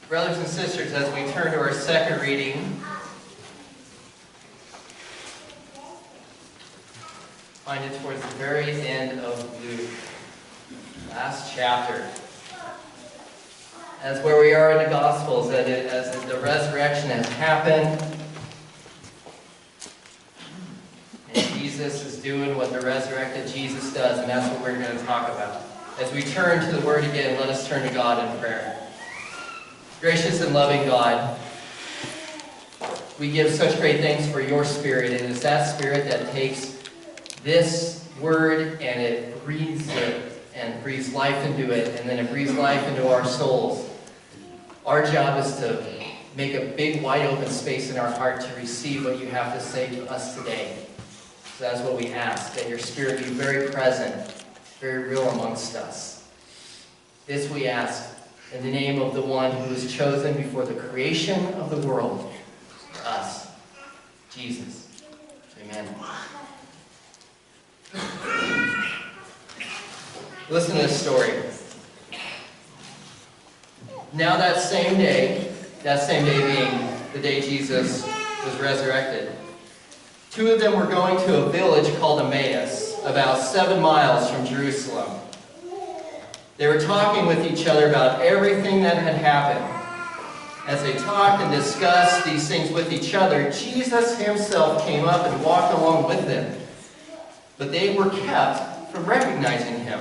Brothers and sisters, as we turn to our second reading, find it towards the very end of Luke, last chapter. As where we are in the Gospels, as the resurrection has happened, and Jesus is doing what the resurrected Jesus does, and that's what we're going to talk about. As we turn to the Word again, let us turn to God in prayer. Gracious and loving God, we give such great thanks for your Spirit, and it's that Spirit that takes this Word and it breathes it, and breathes life into it, and then it breathes life into our souls. Our job is to make a big, wide open space in our heart to receive what you have to say to us today. So that's what we ask, that your Spirit be very present, very real amongst us. This we ask in the name of the one who was chosen before the creation of the world for us, Jesus. Amen. Listen to this story. Now that same day being the day Jesus was resurrected, two of them were going to a village called Emmaus, about 7 miles from Jerusalem. They were talking with each other about everything that had happened. As they talked and discussed these things with each other, Jesus himself came up and walked along with them. But they were kept from recognizing him.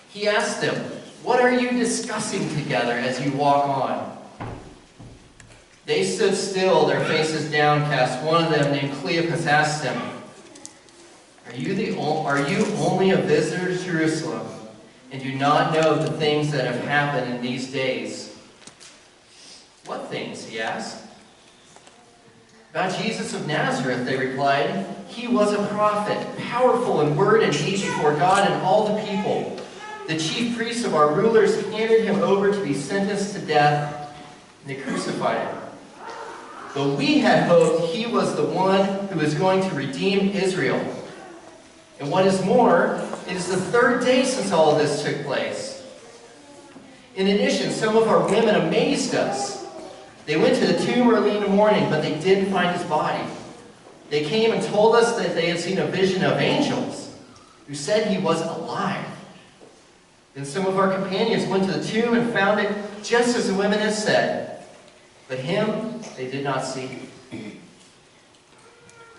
He asked them, "What are you discussing together as you walk on?" They stood still, their faces downcast. One of them, named Cleopas, asked him, Are you only a visitor to Jerusalem, and do not know the things that have happened in these days?" "What things?" he asked. "About Jesus of Nazareth," they replied. "He was a prophet, powerful in word and deed before God and all the people. The chief priests of our rulers handed him over to be sentenced to death, and they crucified him. But we had hoped he was the one who was going to redeem Israel. And what is more, it is the third day since all of this took place. In addition, some of our women amazed us. They went to the tomb early in the morning, but they didn't find his body. They came and told us that they had seen a vision of angels who said he was alive. Then some of our companions went to the tomb and found it just as the women had said. But him they did not see."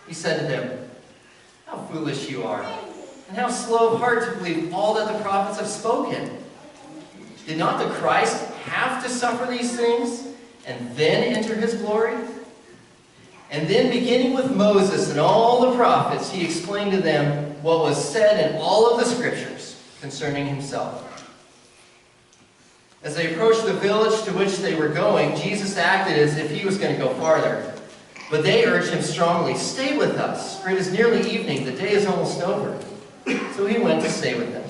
He said to them, "How foolish you are, and how slow of heart to believe all that the prophets have spoken. Did not the Christ have to suffer these things and then enter his glory?" And then, beginning with Moses and all the prophets, he explained to them what was said in all of the scriptures concerning himself. As they approached the village to which they were going, Jesus acted as if he was going to go farther. But they urged him strongly, "Stay with us, for it is nearly evening. The day is almost over." So he went to stay with them.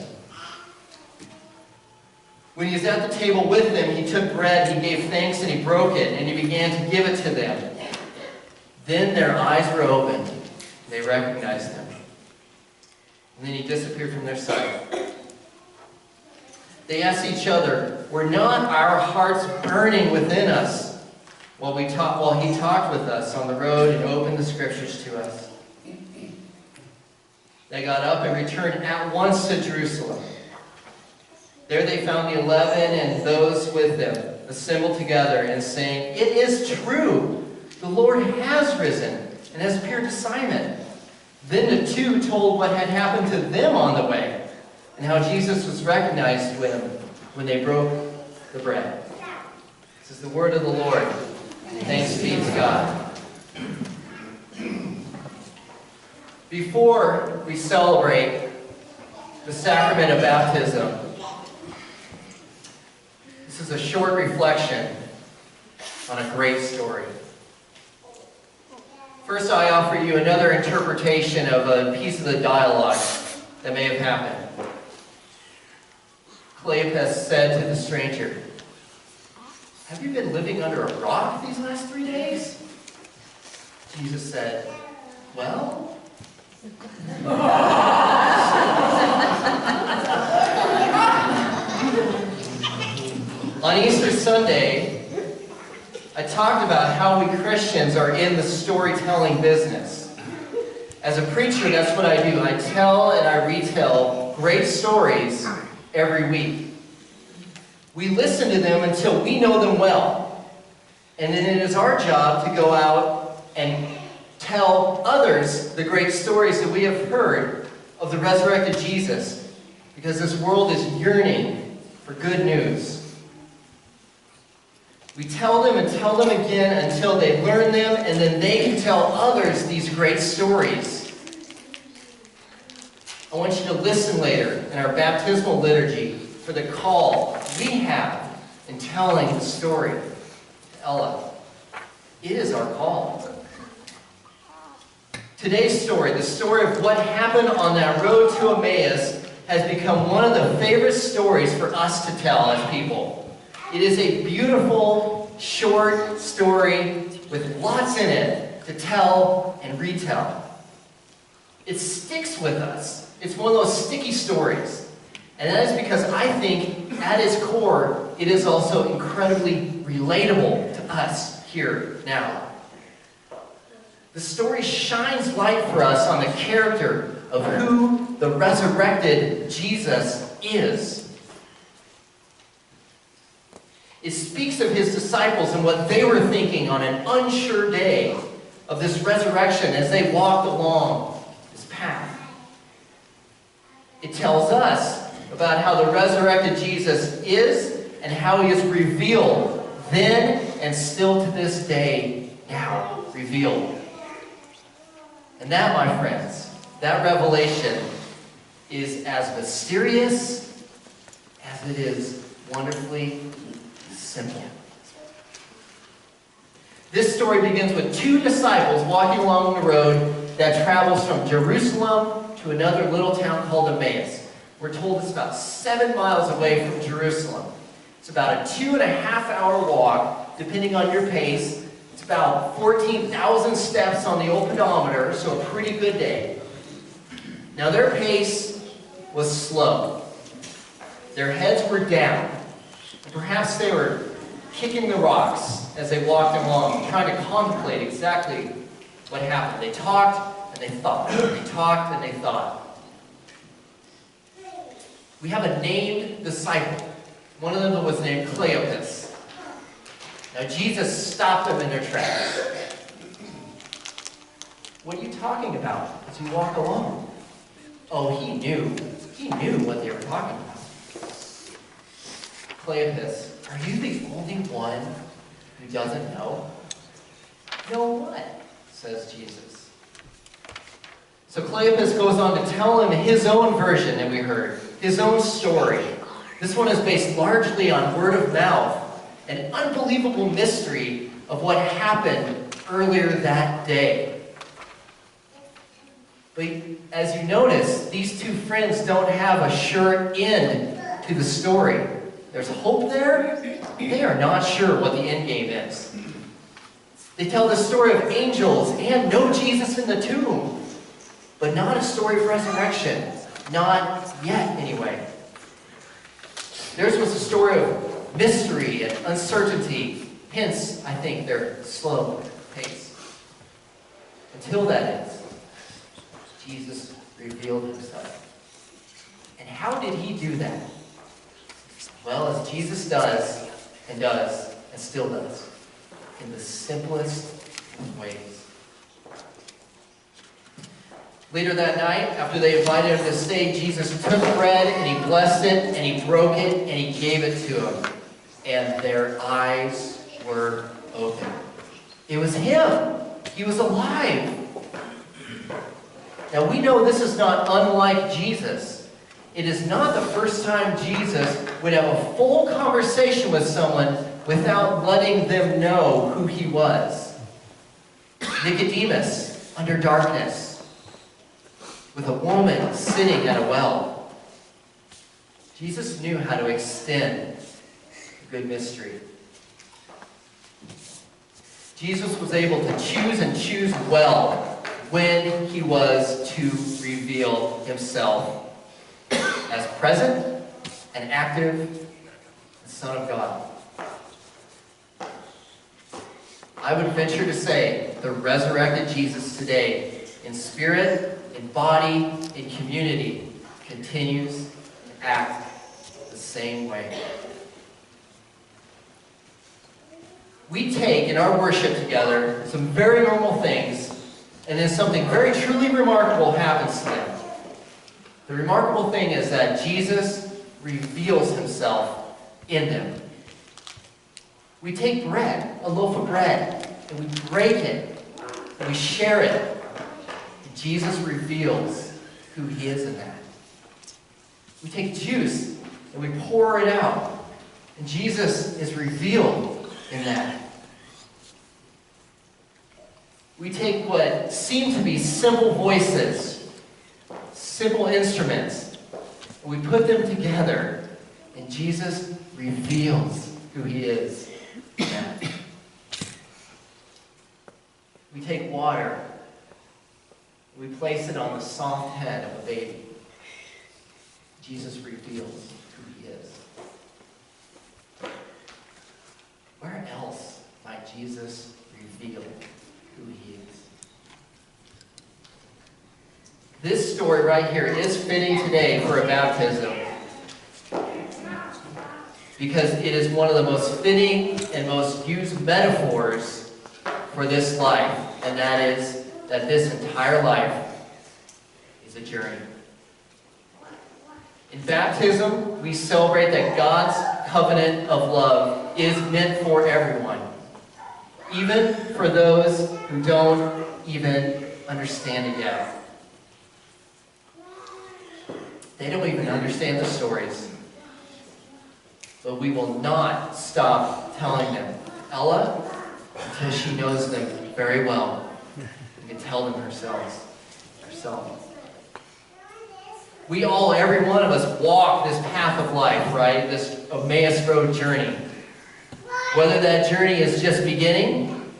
When he was at the table with them, he took bread, he gave thanks, and he broke it, and he began to give it to them. Then their eyes were opened. They recognized him. And then he disappeared from their sight. They asked each other, "Were not our hearts burning within us while he talked with us on the road and opened the scriptures to us?" They got up and returned at once to Jerusalem. There they found the 11 and those with them assembled together and saying, "It is true, the Lord has risen and has appeared to Simon." Then the two told what had happened to them on the way, and how Jesus was recognized with them when they broke the bread. This is the word of the Lord. Thanks be to God. Before we celebrate the sacrament of baptism, this is a short reflection on a great story. First, I offer you another interpretation of a piece of the dialogue that may have happened. Cleopas said to the stranger, "Have you been living under a rock these last 3 days?" Jesus said, "Well, On Easter Sunday, I talked about how we Christians are in the storytelling business. As a preacher, that's what I do. I tell and I retell great stories every week. We listen to them until we know them well. And then it is our job to go out and tell others the great stories that we have heard of the resurrected Jesus, because this world is yearning for good news. We tell them and tell them again until they learn them, and then they can tell others these great stories. I want you to listen later in our baptismal liturgy for the call we have in telling the story to Ella. It is our call. Today's story, the story of what happened on that road to Emmaus, has become one of the favorite stories for us to tell as people. It is a beautiful, short story with lots in it to tell and retell. It sticks with us. It's one of those sticky stories. And that is because I think, at its core, it is also incredibly relatable to us here now. The story shines light for us on the character of who the resurrected Jesus is. It speaks of his disciples and what they were thinking on an unsure day of this resurrection as they walked along this path. It tells us about how the resurrected Jesus is and how he is revealed then and still to this day now revealed. And that, my friends, that revelation is as mysterious as it is wonderfully simple. This story begins with two disciples walking along the road that travels from Jerusalem to another little town called Emmaus. We're told it's about 7 miles away from Jerusalem. It's about a 2.5-hour walk, depending on your pace. It's about 14,000 steps on the old pedometer, so a pretty good day. Now their pace was slow. Their heads were down. Perhaps they were kicking the rocks as they walked along, trying to contemplate exactly what happened. They talked and they thought. They talked and they thought. We have a named disciple. One of them was named Cleopas. Now Jesus stopped them in their tracks. What are you talking about as you walk along? Oh, he knew. He knew what they were talking about. Cleopas, are you the only one who doesn't know? Know what? Says Jesus. So Cleopas goes on to tell him his own version that we heard, his own story. This one is based largely on word of mouth, an unbelievable mystery of what happened earlier that day. But as you notice, these two friends don't have a sure end to the story. There's hope there. They are not sure what the end game is. They tell the story of angels and no Jesus in the tomb, but not a story of resurrection. Not yet, anyway. Theirs was a story of mystery and uncertainty, hence, I think, their slow pace. Until that ends, Jesus revealed himself. And how did he do that? Well, as Jesus does, and still does, in the simplest of ways. Later that night, after they invited him to stay, Jesus took bread, and he blessed it, and he broke it, and he gave it to them. And their eyes were open. It was him. He was alive. Now we know this is not unlike Jesus. It is not the first time Jesus would have a full conversation with someone without letting them know who he was. Nicodemus, under darkness, with a woman sitting at a well. Jesus knew how to extend the good mystery. Jesus was able to choose and choose well when he was to reveal himself as present and active and the Son of God. I would venture to say the resurrected Jesus today, in spirit, in body, in community, continues to act the same way. We take in our worship together some very normal things, and then something very truly remarkable happens to them. The remarkable thing is that Jesus reveals himself in them. We take bread, a loaf of bread, and we break it, and we share it. And Jesus reveals who he is in that. We take juice, and we pour it out, and Jesus is revealed in that. We take what seem to be simple voices, simple instruments, and we put them together, and Jesus reveals who he is in that. We take water, we place it on the soft head of a baby. Jesus reveals who he is. Where else might Jesus reveal who he is? This story right here is fitting today for a baptism, because it is one of the most fitting and most used metaphors for this life, and that is that this entire life is a journey. In baptism, we celebrate that God's covenant of love is meant for everyone, even for those who don't even understand it yet. They don't even understand the stories. But we will not stop telling them. Ella, until she knows them very well, and can tell them herself. We all, every one of us, walk this path of life, right? This Emmaus Road journey. Whether that journey is just beginning,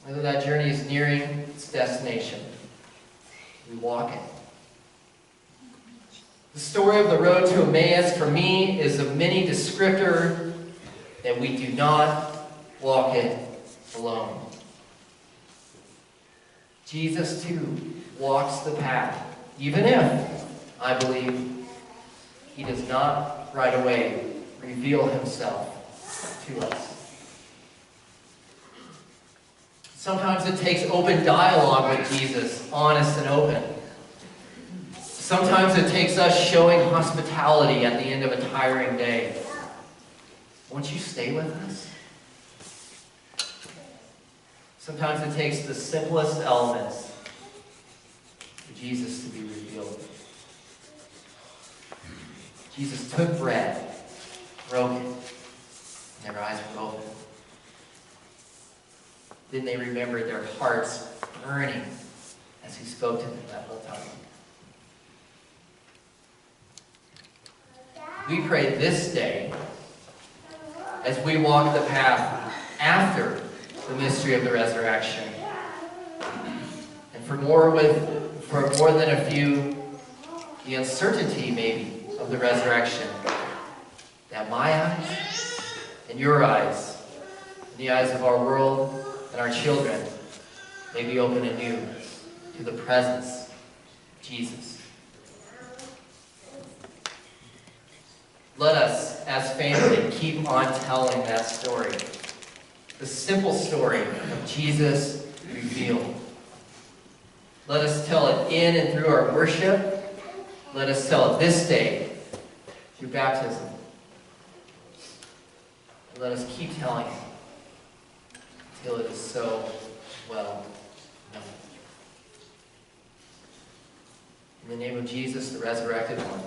whether that journey is nearing its destination, we walk it. The story of the road to Emmaus, for me, is a mini descriptor that we do not walk it alone. Jesus, too, walks the path, even if, I believe, he does not right away reveal himself to us. Sometimes it takes open dialogue with Jesus, honest and open. Sometimes it takes us showing hospitality at the end of a tiring day. Won't you stay with us? Sometimes it takes the simplest elements for Jesus to be revealed. Jesus took bread, broke it, and their eyes were open. Then they remembered their hearts burning as he spoke to them that whole time. We pray this day, as we walk the path after the mystery of the resurrection, and for more than a few, the uncertainty maybe of the resurrection, that my eyes and your eyes, and the eyes of our world and our children, may be open anew to the presence of Jesus. Let us, as family, keep on telling that story. The simple story of Jesus revealed. Let us tell it in and through our worship. Let us tell it this day through baptism. And let us keep telling it until it is so well known. In the name of Jesus, the resurrected one.